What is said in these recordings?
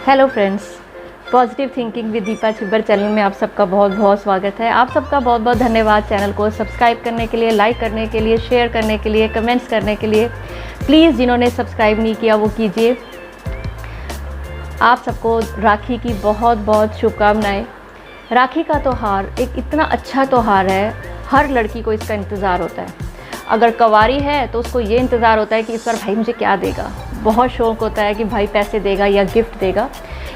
Hello friends, positive thinking with Deepa Chhibber channel में आप सबका बहुत बहुत स्वागत है। आप सबका बहुत बहुत धन्यवाद चैनल को सब्सक्राइब करने के लिए, लाइक करने के लिए, शेयर करने के लिए, कमेंट्स करने के लिए। प्लीज़ जिन्होंने सब्सक्राइब नहीं किया वो कीजिए। आप सबको राखी की बहुत बहुत शुभकामनाएँ। राखी का त्यौहार एक इतना अच्छा त्यौहार है, हर लड़की को इसका इंतज़ार होता है। अगर कवारी है तो उसको ये इंतज़ार होता है कि इस बार भाई मुझे क्या देगा। बहुत शौक़ होता है कि भाई पैसे देगा या गिफ्ट देगा।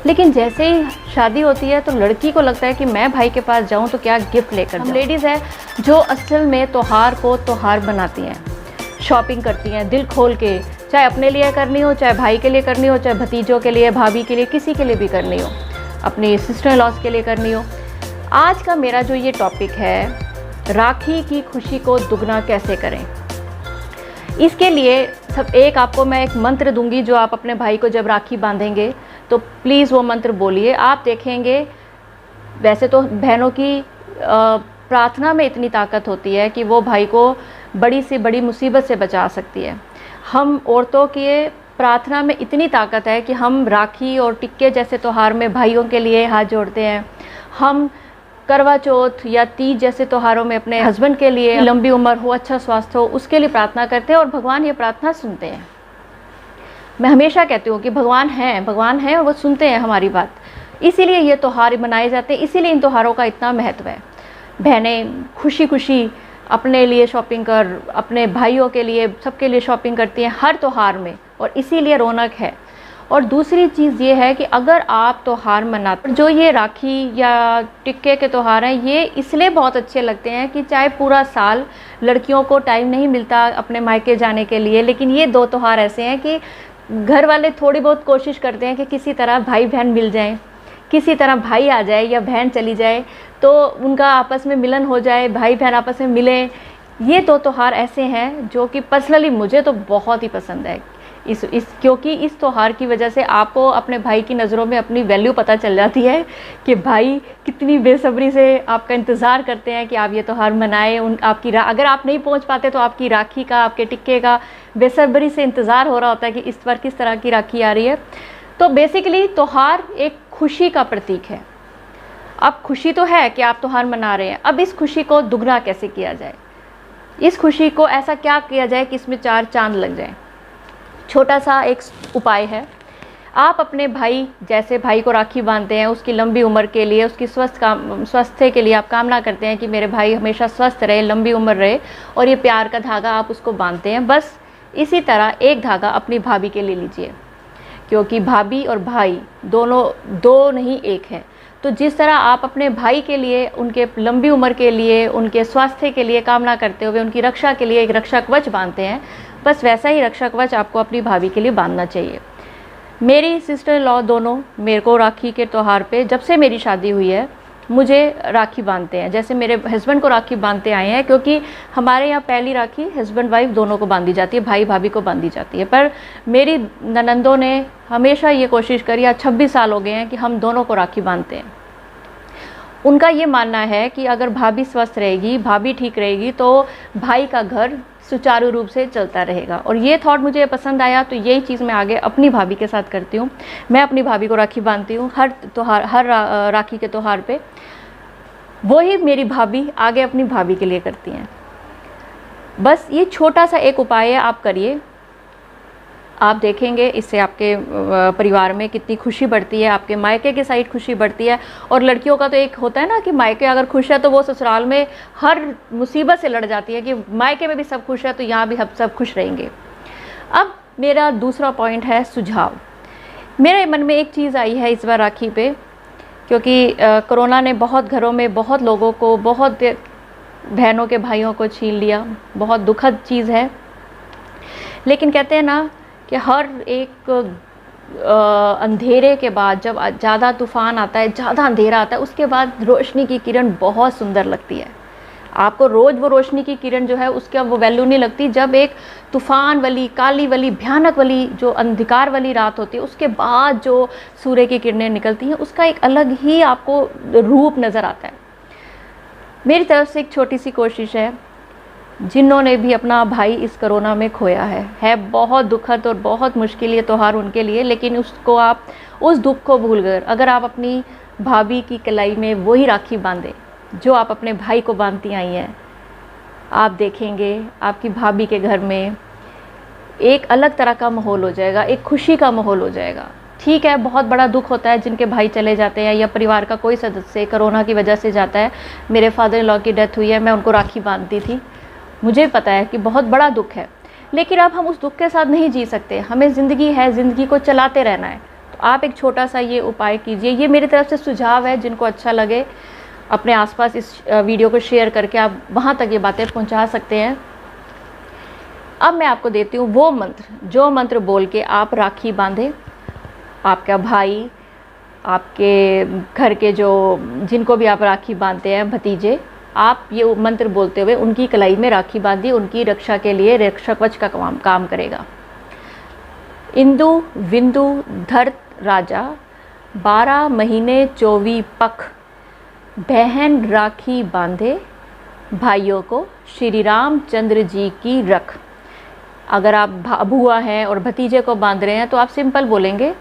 लेकिन जैसे ही शादी होती है तो लड़की को लगता है कि मैं भाई के पास जाऊं तो क्या गिफ्ट लेकर जाऊं। हम लेडीज़ हैं जो असल में त्यौहार को त्यौहार बनाती हैं, शॉपिंग करती हैं दिल खोल के, चाहे अपने लिए करनी हो, चाहे भाई के लिए करनी हो, चाहे भतीजों के लिए, भाभी के लिए, किसी के लिए भी करनी हो, अपनी सिस्टर इन लॉज के लिए करनी हो। आज का मेरा जो ये टॉपिक है, राखी की खुशी को दुगना कैसे करें। इसके लिए आपको मैं एक मंत्र दूंगी जो आप अपने भाई को जब राखी बांधेंगे तो प्लीज़ वो मंत्र बोलिए। आप देखेंगे, वैसे तो बहनों की प्रार्थना में इतनी ताकत होती है कि वो भाई को बड़ी से बड़ी मुसीबत से बचा सकती है। हम औरतों के प्रार्थना में इतनी ताकत है कि हम राखी और टिक्के जैसे त्यौहार में भाइयों के लिए हाथ जोड़ते हैं। हम करवा चौथ या तीज जैसे त्योहारों में अपने हस्बैंड के लिए लंबी उम्र हो, अच्छा स्वास्थ्य हो, उसके लिए प्रार्थना करते हैं और भगवान ये प्रार्थना सुनते हैं। मैं हमेशा कहती हूँ कि भगवान हैं और वो सुनते हैं हमारी बात। इसीलिए ये त्यौहार मनाए जाते हैं, इसीलिए इन त्योहारों का इतना महत्व है। बहनें खुशी खुशी अपने लिए शॉपिंग अपने भाइयों के लिए, सबके लिए शॉपिंग करती हैं हर त्यौहार में, और इसीलिए रौनक है। और दूसरी चीज़ ये है कि अगर आप त्यौहार मनाते, जो ये राखी या टिक्के के त्यौहार हैं, ये इसलिए बहुत अच्छे लगते हैं कि चाहे पूरा साल लड़कियों को टाइम नहीं मिलता अपने मायके जाने के लिए, लेकिन ये दो त्यौहार ऐसे हैं कि घर वाले थोड़ी बहुत कोशिश करते हैं कि किसी तरह भाई बहन मिल जाएं, किसी तरह भाई आ जाए या बहन चली जाए तो उनका आपस में मिलन हो जाए, भाई बहन आपस में मिलें। ये दो त्यौहार ऐसे हैं जो कि पर्सनली मुझे तो बहुत ही पसंद है। क्योंकि इस त्यौहार की वजह से आपको अपने भाई की नज़रों में अपनी वैल्यू पता चल जाती है कि भाई कितनी बेसब्री से आपका इंतज़ार करते हैं कि आप ये त्यौहार मनाएं। अगर आप नहीं पहुंच पाते तो आपकी राखी का, आपके टिक्के का बेसब्री से इंतज़ार हो रहा होता है कि इस बार किस तरह की राखी आ रही है। तो बेसिकली त्यौहार एक खुशी का प्रतीक है। अब खुशी तो है कि आप त्यौहार मना रहे हैं, अब इस खुशी को दुगना कैसे किया जाए, इस खुशी को ऐसा क्या किया जाए कि इसमें चार चांद लग जाएं। छोटा सा एक उपाय है। आप अपने भाई, जैसे भाई को राखी बांधते हैं, उसकी लंबी उम्र के लिए, उसकी स्वास्थ्य के लिए आप कामना करते हैं कि मेरे भाई हमेशा स्वस्थ रहे, लंबी उम्र रहे, और ये प्यार का धागा आप उसको बांधते हैं। बस इसी तरह एक धागा अपनी भाभी के लिए लीजिए, क्योंकि भाभी और भाई दोनों दो नहीं एक है। तो जिस तरह आप अपने भाई के लिए, उनके लंबी उम्र के लिए, उनके स्वास्थ्य के लिए कामना करते हुए उनकी रक्षा के लिए एक रक्षा कवच बांधते हैं, बस वैसा ही रक्षा कवच आपको अपनी भाभी के लिए बांधना चाहिए। मेरी सिस्टर इन लॉ दोनों मेरे को राखी के त्यौहार पे, जब से मेरी शादी हुई है, मुझे राखी बांधते हैं। जैसे मेरे हस्बैंड को राखी बांधते आए हैं, क्योंकि हमारे यहाँ पहली राखी हस्बैंड वाइफ दोनों को बांधी जाती है, भाई भाभी को बांधी जाती है। पर मेरी ननंदों ने हमेशा ये कोशिश करी, आज 26 साल हो गए हैं कि हम दोनों को राखी बांधते हैं। उनका ये मानना है कि अगर भाभी स्वस्थ रहेगी, भाभी ठीक रहेगी, तो भाई का घर सुचारू रूप से चलता रहेगा। और ये थॉट मुझे पसंद आया, तो यही चीज़ मैं आगे अपनी भाभी के साथ करती हूँ। मैं अपनी भाभी को राखी बांधती हूँ हर राखी के त्यौहार पे। वही मेरी भाभी आगे अपनी भाभी के लिए करती हैं। बस ये छोटा सा एक उपाय है, आप करिए, आप देखेंगे इससे आपके परिवार में कितनी खुशी बढ़ती है, आपके मायके की साइड खुशी बढ़ती है। और लड़कियों का तो एक होता है ना कि मायके अगर खुश है तो वो ससुराल में हर मुसीबत से लड़ जाती है कि मायके में भी सब खुश है तो यहाँ भी हम सब खुश रहेंगे। अब मेरा दूसरा पॉइंट है सुझाव। मेरे मन में एक चीज़ आई है इस बार राखी पे, क्योंकि कोरोना ने बहुत घरों में बहुत लोगों को, बहुत बहनों के भाइयों को छीन लिया। बहुत दुखद चीज़ है। लेकिन कहते हैं ना कि हर एक अंधेरे के बाद, जब ज़्यादा तूफ़ान आता है, ज़्यादा अंधेरा आता है, उसके बाद रोशनी की किरण बहुत सुंदर लगती है। आपको रोज़ वो रोशनी की किरण जो है उसका वो वैल्यू नहीं लगती। जब एक तूफ़ान वाली, काली वाली, भयानक वाली, जो अंधकार वाली रात होती है, उसके बाद जो सूर्य की किरणें निकलती हैं, उसका एक अलग ही आपको रूप नज़र आता है। मेरी तरफ से एक छोटी सी कोशिश है, जिन्होंने भी अपना भाई इस कोरोना में खोया है बहुत दुखद और बहुत मुश्किल ये त्यौहार उनके लिए। लेकिन उसको आप उस दुख को भूलकर अगर आप अपनी भाभी की कलाई में वही राखी बांधें जो आप अपने भाई को बांधती आई हैं, आप देखेंगे आपकी भाभी के घर में एक अलग तरह का माहौल हो जाएगा, एक खुशी का माहौल हो जाएगा। ठीक है, बहुत बड़ा दुख होता है जिनके भाई चले जाते हैं या परिवार का कोई सदस्य कोरोना की वजह से जाता है। मेरे फादर इन लॉ की डेथ हुई है, मैं उनको राखी बांधती थी, मुझे पता है कि बहुत बड़ा दुख है। लेकिन अब हम उस दुख के साथ नहीं जी सकते, हमें ज़िंदगी है, ज़िंदगी को चलाते रहना है। तो आप एक छोटा सा ये उपाय कीजिए, ये मेरी तरफ से सुझाव है, जिनको अच्छा लगे अपने आसपास इस वीडियो को शेयर करके आप वहाँ तक ये बातें पहुँचा सकते हैं। अब मैं आपको देती हूँ वो मंत्र, जो मंत्र बोल के आप राखी बांधें। आपका भाई, आपके घर के जो जिनको भी आप राखी बांधते हैं, भतीजे, आप ये मंत्र बोलते हुए उनकी कलाई में राखी बांधिए, उनकी रक्षा के लिए रक्षा कवच का काम करेगा। इंदु विंदु धर्त राजा, 12 महीने 24 पख, बहन राखी बांधे भाइयों को, श्री रामचंद्र जी की रख। अगर आप बुआ हैं और भतीजे को बांध रहे हैं तो आप सिंपल बोलेंगे,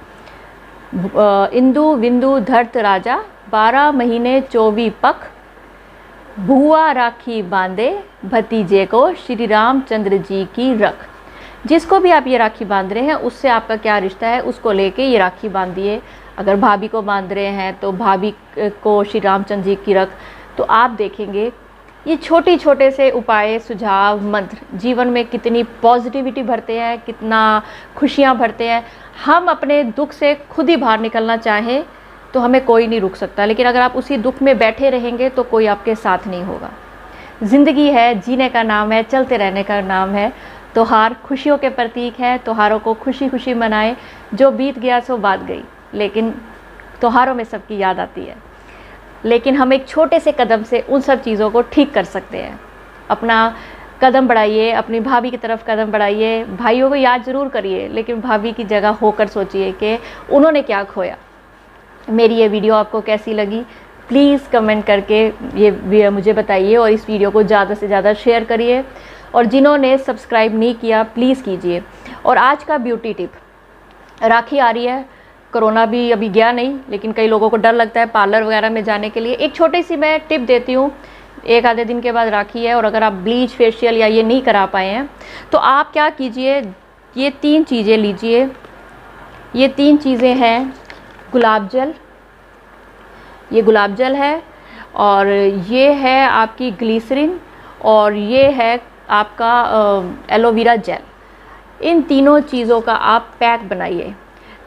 इंदु विंदु धर्त राजा, 12 महीने 24 पख, बुआ राखी बांधे भतीजे को, श्री रामचंद्र जी की रख। जिसको भी आप ये राखी बांध रहे हैं उससे आपका क्या रिश्ता है उसको लेके ये राखी बांधिए। अगर भाभी को बांध रहे हैं तो भाभी को श्री रामचंद्र जी की रख। तो आप देखेंगे ये छोटे छोटे से उपाय, सुझाव, मंत्र जीवन में कितनी पॉजिटिविटी भरते हैं, कितना खुशियाँ भरते हैं। हम अपने दुख से खुद ही बाहर निकलना चाहें तो हमें कोई नहीं रुक सकता, लेकिन अगर आप उसी दुख में बैठे रहेंगे तो कोई आपके साथ नहीं होगा। ज़िंदगी है, जीने का नाम है, चलते रहने का नाम है। त्योहार खुशियों के प्रतीक है, त्योहारों को खुशी खुशी मनाएं। जो बीत गया सो बात गई, लेकिन त्योहारों में सबकी याद आती है। लेकिन हम एक छोटे से कदम से उन सब चीज़ों को ठीक कर सकते हैं। अपना कदम बढ़ाइए, अपनी भाभी की तरफ कदम बढ़ाइए। भाइयों को याद ज़रूर करिए, लेकिन भाभी की जगह होकर सोचिए कि उन्होंने क्या खोया। मेरी ये वीडियो आपको कैसी लगी प्लीज़ कमेंट करके ये मुझे बताइए, और इस वीडियो को ज़्यादा से ज़्यादा शेयर करिए। और जिन्होंने सब्सक्राइब नहीं किया प्लीज़ कीजिए। और आज का ब्यूटी टिप, राखी आ रही है, कोरोना भी अभी गया नहीं, लेकिन कई लोगों को डर लगता है पार्लर वगैरह में जाने के लिए। एक छोटी सी मैं टिप देती हूँ, एक आधे दिन के बाद राखी है और अगर आप ब्लीच, फेशियल या ये नहीं करा पाए हैं तो आप क्या कीजिए, ये 3 चीज़ें लीजिए। ये 3 चीज़ें हैं, गुलाब जल, ये गुलाब जल है, और ये है आपकी ग्लिसरीन, और ये है आपका एलोवेरा जेल। इन तीनों चीज़ों का आप पैक बनाइए।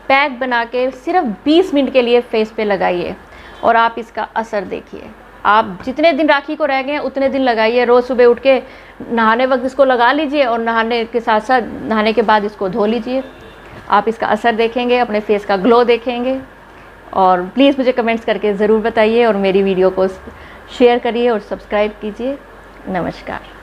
पैक बना के सिर्फ 20 मिनट के लिए फेस पे लगाइए और आप इसका असर देखिए। आप जितने दिन राखी को रह गए हैं उतने दिन लगाइए। रोज़ सुबह उठ के नहाने वक्त इसको लगा लीजिए और नहाने के साथ साथ नहाने के बाद इसको धो लीजिए। आप इसका असर देखेंगे, अपने फेस का ग्लो देखेंगे। और प्लीज़ मुझे कमेंट्स करके ज़रूर बताइए और मेरी वीडियो को शेयर करिए और सब्सक्राइब कीजिए। नमस्कार।